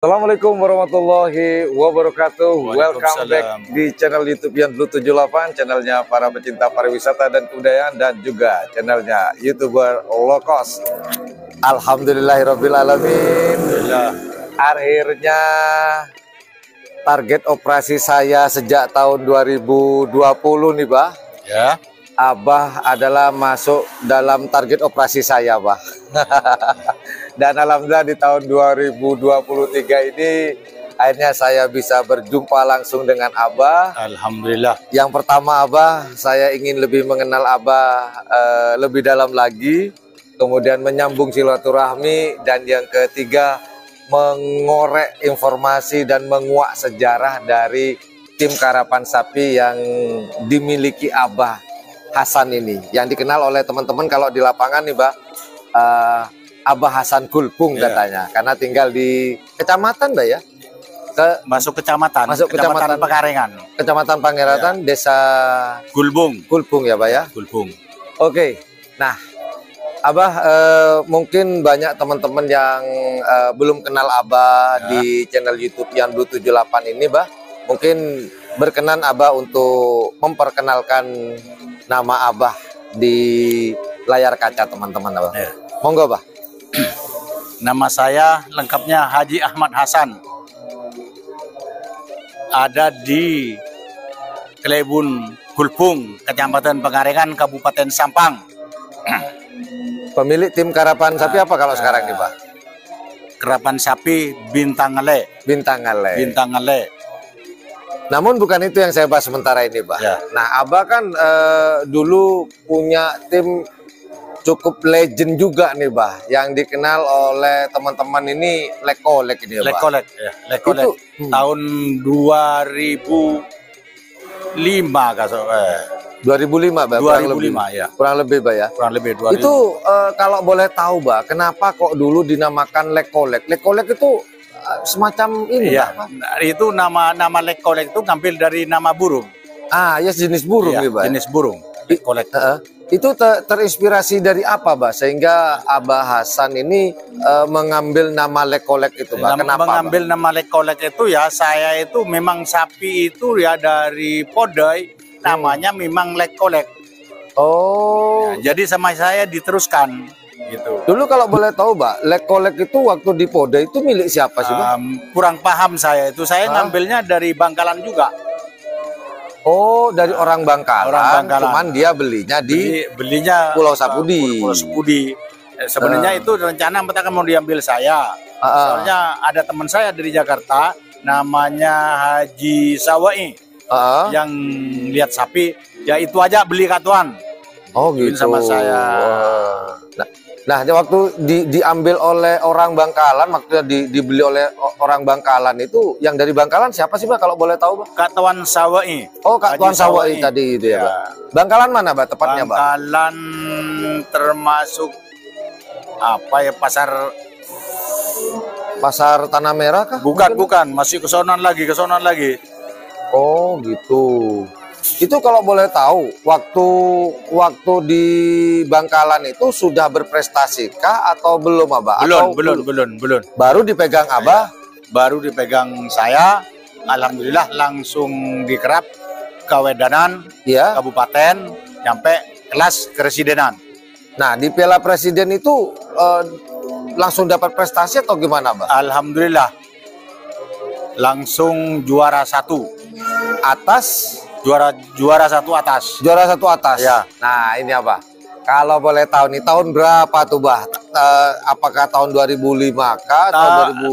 Assalamualaikum warahmatullahi wabarakatuh. Welcome back di channel YouTube Yan Blue 78, channelnya para pecinta pariwisata dan kebudayaan, dan juga channelnya YouTuber low cost. Alhamdulillahirrabbilalamin. Akhirnya target operasi saya sejak tahun 2020 nih, Bah. Ya. Abah adalah masuk dalam target operasi saya, Bah. Dan alhamdulillah di tahun 2023 ini akhirnya saya bisa berjumpa langsung dengan Abah. Alhamdulillah. Yang pertama, Abah, saya ingin lebih mengenal Abah lebih dalam lagi, kemudian menyambung silaturahmi, dan yang ketiga mengorek informasi dan menguak sejarah dari tim karapan sapi yang dimiliki Abah Hasan ini, yang dikenal oleh teman-teman kalau di lapangan nih, Mbak, Abah Hasan Gulpung katanya, karena tinggal di kecamatan, Mbak, ya? Masuk kecamatan Pengarengan. Kecamatan Pangeratan, Desa Gulpung. Gulpung ya, Mbak, ya? Gulpung. Oke. Nah, Abah, mungkin banyak teman-teman yang belum kenal Abah di channel YouTube Yan Blue 78 ini, Bah. Mungkin berkenan Abah untuk memperkenalkan nama Abah di layar kaca teman-teman, Abah. Ya. Monggo, Bah. Nama saya lengkapnya Haji Ahmad Hasan. Ada di Klebun Gulpung, Kecamatan Pengarengan, Kabupaten Sampang. Pemilik tim karapan sapi apa kalau sekarang nih, Pak? Karapan sapi Bintang Ngele. Bintang Ngele. Bintang Ngele. Namun bukan itu yang saya bahas sementara ini, Pak. Ya. Nah, Abah kan dulu punya tim cukup legend juga nih, Bah, yang dikenal oleh teman-teman ini Lekolek ini, ya, Bah. Lekolek, ya. Lekolek. Itu, tahun 2005 kasih. 2005, Bah. 2005 ya. Kurang lebih, Bah, ya. Kurang lebih 2005. Itu kalau boleh tahu, Bah, kenapa kok dulu dinamakan Lekolek? Lekolek itu semacam ini, ya, Bah, apa? Itu nama Lekolek itu ngambil dari nama burung. Ah, ya, jenis burung Ya, nih, Bah. jenis burung. Lekolek. Itu terinspirasi dari apa, Bah, sehingga Abah Hasan ini mengambil nama Lekolek itu, Bah? Kenapa, mengambil Bah? nama Lekolek itu ya, saya itu memang sapi itu ya dari Podai, namanya memang Lekolek. Oh, Ya, jadi sama saya diteruskan gitu. dulu kalau boleh tahu, Bah, Lekolek itu waktu di Podai itu milik siapa sih, Bah? Kurang paham saya itu, saya ngambilnya dari Bangkalan juga. Oh, dari orang Bangkalan, Bangkalan. cuman dia belinya di belinya Pulau Sapudi. Pulau Sapudi. Sebenarnya itu rencana pertama mau diambil saya. Soalnya ada teman saya dari Jakarta, namanya Haji Sawai, yang lihat sapi, ya itu aja beli katuan. Oh, gitu. Sama saya. Nah, waktu diambil oleh orang Bangkalan, maksudnya dibeli oleh orang Bangkalan itu, yang dari Bangkalan siapa sih, Bah, kalau boleh tahu, Bah? Katuan Sawai. Oh, Katuan Sawai tadi itu ya, Bah. Bangkalan mana, Bah, tepatnya, Bah? Bangkalan termasuk apa ya, Pasar Tanah Merah kah? Bukan, masih kesonan lagi. Oh, gitu. Itu kalau boleh tahu, waktu di Bangkalan itu sudah berprestasi kah atau belum, Abah? Belum. Baru dipegang Abah? Baru dipegang saya, alhamdulillah langsung dikerap Kawedanan, ya, kabupaten, sampai kelas keresidenan. Nah, di Piala Presiden itu langsung dapat prestasi atau gimana, Abah? Alhamdulillah, langsung juara 1 atas. Juara 1 atas. Juara 1 atas. Ya. Nah, ini apa? Kalau boleh tahu nih, tahun berapa tuh, Bah? Apakah tahun 2005 kah?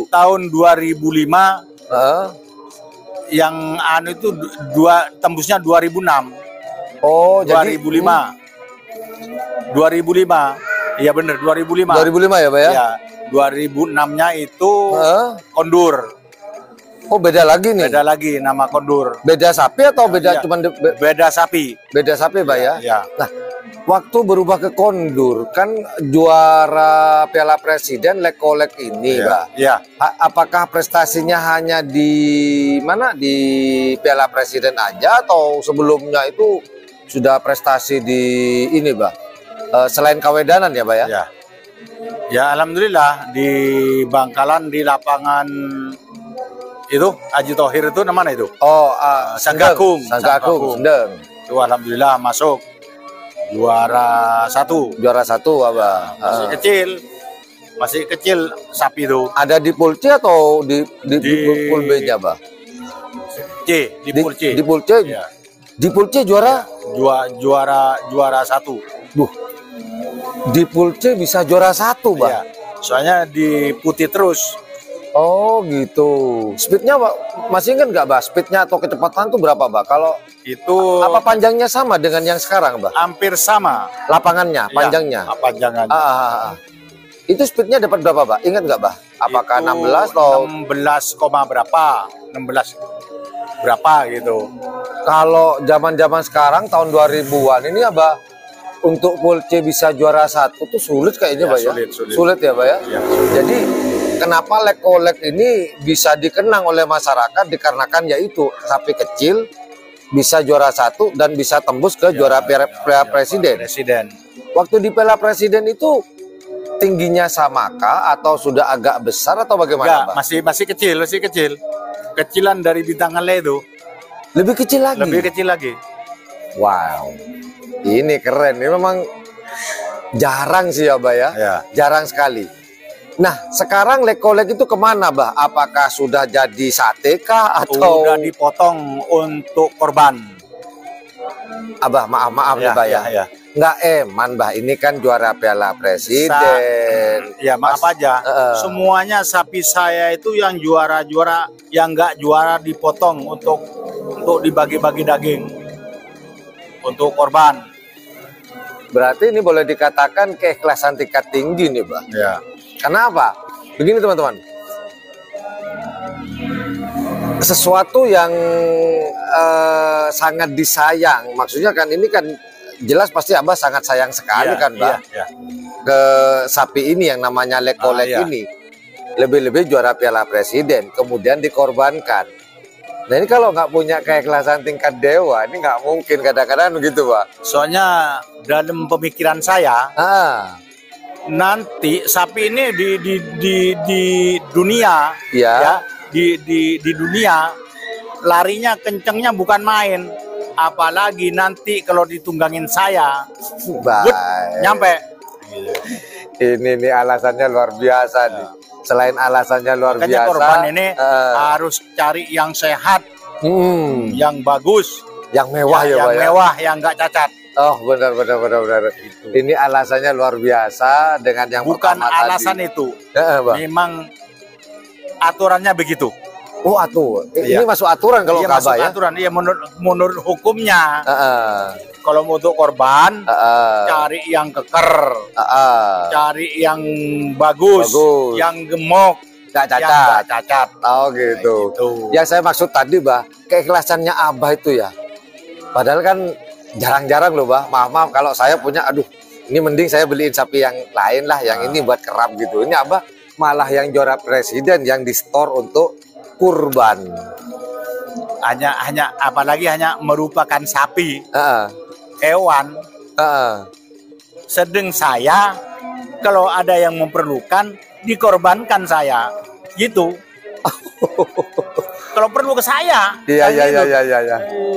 Tahun 2005. Yang anu itu tembusnya 2006. Oh, 2005. 2005. Iya benar, 2005. 2005 ya, Pak, ya? Ya. 2006-nya itu kondur. Oh, beda lagi nih. Beda lagi nama kondur. Beda sapi atau beda cuman beda sapi. Beda sapi, Pak, ya? Ya. Nah, waktu berubah ke kondur kan juara Piala Presiden Lekolek ini, Pak. Iya. Apakah prestasinya hanya di mana, di Piala Presiden aja, atau sebelumnya itu sudah prestasi di ini, Pak? Selain Kawedanan ya, Pak, ya? Ya. Ya alhamdulillah di Bangkalan di lapangan itu Haji Thohir itu namanya itu. Oh, Sanggakung. Sendeng. Itu alhamdulillah masuk juara 1. Juara 1 Abah. Masih kecil sapi itu. Ada di pool C atau di pool B-nya, Abah? Di pool C. Di pool C. Ya. Di pool C juara? Juara 1. Di pool C bisa juara 1, Bah. Ya. Soalnya diputi terus. Oh gitu. Speednya masih ingat nggak, Bah? Speednya atau kecepatan tuh berapa, Bah? Kalau itu apa panjangnya sama dengan yang sekarang, Bah? Hampir sama. Lapangannya, panjangnya. Ya, panjangannya. Itu speednya dapat berapa, Bah? Ingat nggak, Bah? Apakah itu 16 atau 16, berapa? 16 berapa gitu. Kalau zaman-zaman sekarang tahun 2000-an ini, Abah, untuk pool C bisa juara 1 tuh sulit kayaknya, Bah, ya. Sulit ya, Bah, ya. Jadi kenapa lek-kolek ini bisa dikenang oleh masyarakat dikarenakan yaitu sapi kecil bisa juara 1 dan bisa tembus ke juara Piala Presiden. Waktu di Piala Presiden itu tingginya samakah atau sudah agak besar atau bagaimana, Bah? Masih kecil. Kecilan dari bintang Ale itu. Lebih kecil lagi. Wow. Ini keren. Ini memang jarang sih ya, Bah, ya. Jarang sekali. Nah, sekarang lek-kolek itu kemana, Bah? Apakah sudah jadi sate kah atau sudah dipotong untuk korban? Abah, maaf ya, Bah, ya. Nggak eman, Bah, ini kan juara Piala Presiden. Ya maaf aja. Semuanya sapi saya itu yang juara-juara, yang nggak juara dipotong untuk dibagi-bagi daging untuk korban. Berarti ini boleh dikatakan keikhlasan tingkat tinggi nih, Bah. Ya. Kenapa? Begini teman-teman. Sesuatu yang sangat disayang, maksudnya kan ini kan jelas pasti Abah sangat sayang sekali kan, Bah, ke sapi ini yang namanya lek-kolek ini. Lebih-lebih juara Piala Presiden, kemudian dikorbankan. Nah ini kalau nggak punya keikhlasan tingkat dewa, ini nggak mungkin kadang-kadang begitu, Pak. Soalnya dalam pemikiran saya, nanti sapi ini di dunia, di dunia larinya kencengnya bukan main. Apalagi nanti kalau ditunggangin saya, nyampe. Ini alasannya luar biasa nih. Selain alasannya luar biasa, korban ini harus cari yang sehat, yang bagus, yang mewah mewah, yang nggak cacat. Oh benar. Itu. Ini alasannya luar biasa dengan yang bukan alasan tadi. Itu, memang aturannya begitu. Oh ini masuk aturan kalau nggak, Bah, ya? Aturan, iya menurut hukumnya. Kalau untuk korban, cari yang keker, cari yang bagus, yang gemuk, nggak cacat. Oh gitu. Yang saya maksud tadi, Bah, keikhlasannya Abah itu ya. Padahal kan jarang-jarang loh, Bah. Maaf kalau saya punya, ini mending saya beliin sapi yang lain lah, yang ini buat kerap gitu. Ini Abah malah yang juara presiden yang di store untuk kurban. Apalagi hanya merupakan sapi, hewan. Sedang saya kalau ada yang memerlukan dikorbankan saya, gitu. Kalau perlu ke saya. Iya.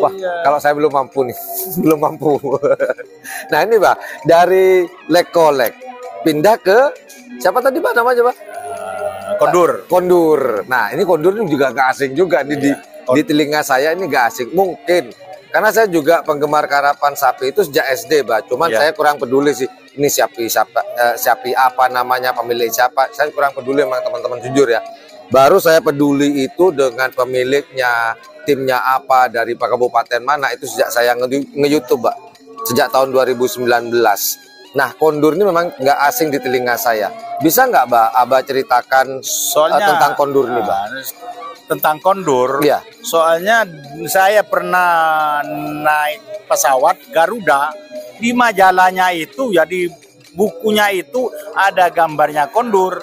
Wah, kalau saya belum mampu nih, belum mampu. Nah ini, Bah, dari lek-kolek pindah ke siapa tadi, Bah, namanya, Bah? Kondur. Nah ini kondur ini juga gak asing juga nih, di telinga saya ini gak asing. Mungkin karena saya juga penggemar karapan sapi itu sejak SD, Bah. Cuman saya kurang peduli sih ini sapi apa namanya, pemilik siapa. Saya kurang peduli, memang teman-teman, jujur ya. Baru saya peduli itu dengan pemiliknya, timnya apa, dari Pak Kabupaten mana, itu sejak saya nge-YouTube, Bah. Sejak tahun 2019. Nah, kondur ini memang nggak asing di telinga saya. Bisa nggak, Abah ceritakan tentang kondur ini, Bah? Tentang kondur? Iya. Soalnya saya pernah naik pesawat Garuda, di majalahnya itu, ya di bukunya itu ada gambarnya kondur.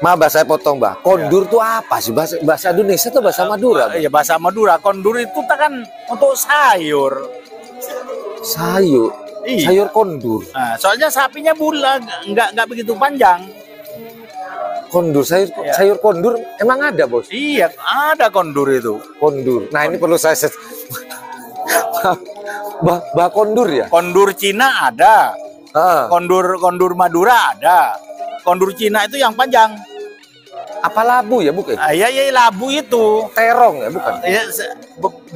Bah, saya potong, Bah. Kondur itu apa sih? Bahasa Indonesia atau bahasa Madura? Iya, bahasa Madura. Kondur itu kan untuk sayur. Sayur? Iya. Sayur kondur. Nah, soalnya sapinya bulat, nggak begitu panjang. Kondur, sayur kondur emang ada, Bos? Iya, ada kondur itu. Kondur. Nah, ini perlu saya bah kondur ya? Kondur Cina ada. Kondur Madura ada. Kondur Cina itu yang panjang. Apa labu ya, bukan? Iya, labu itu. Terong ya, bukan? Iya,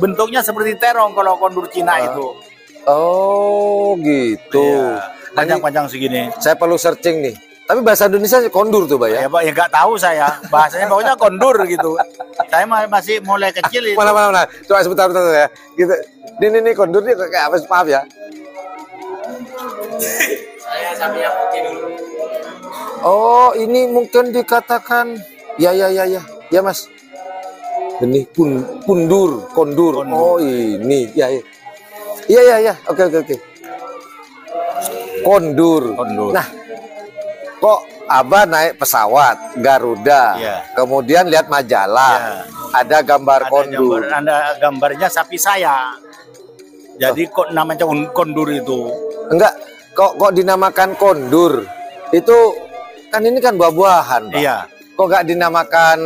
bentuknya seperti terong kalau kondur Cina itu. Oh, gitu. Iya, panjang-panjang segini. Saya perlu searching nih. Tapi bahasa Indonesia kondur tuh, Pak ya? Ya, Pak, ya nggak tahu saya. Bahasanya pokoknya kondur gitu. Saya masih mulai kecil itu. Mana. Coba sebentar ya. Gitu. Ini kondur nih kayak apa? Maaf ya. Saya sapi yang putih dulu. Oh, ini mungkin dikatakan ya Mas. Ini kondur. Oh, ini ya. Oke. Kondur. Nah, kok Abah naik pesawat Garuda, kemudian lihat majalah, ada gambar kondur. Ada gambarnya sapi saya. Jadi kok namanya kondur itu? Enggak, kok dinamakan kondur? Itu kan ini kan buah-buahan, Pak. Iya. Kok nggak dinamakan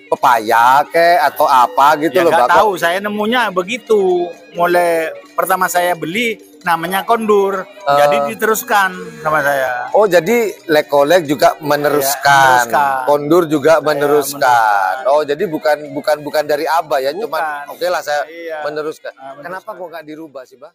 pepaya atau apa gitu loh, Pak? Nggak tahu, saya nemunya begitu. Mulai pertama saya beli namanya kondur, jadi diteruskan sama saya. Oh, jadi Lekolek juga meneruskan. Kondur juga meneruskan. Oh, jadi bukan dari Abah ya, cuman oke lah saya meneruskan. Kenapa kok nggak dirubah sih, Bah?